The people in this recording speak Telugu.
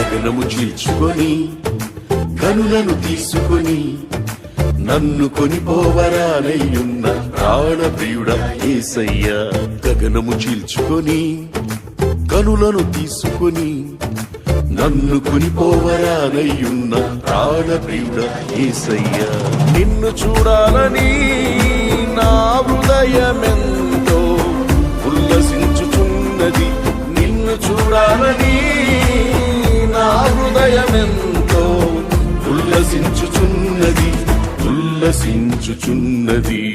గగనము చీల్చుకొని కనులను తీసుకొని నన్ను కొనిపోవరానయ్యున్న ప్రాణప్రియుడా యేసయ్యా. గగనము చీల్చుకొని కనులను తీసుకొని నన్ను కొనిపోవరానయ్యున్న ప్రాణప్రియుడా యేసయ్యా. నిన్ను చూడాలని నా హృదయమెంతో ఉల్లసించుచున్నది. నిన్ను చూడాలని నా హృదయమెంతో ఉల్లసించుచున్నది. ఉల్లసించుచున్నది.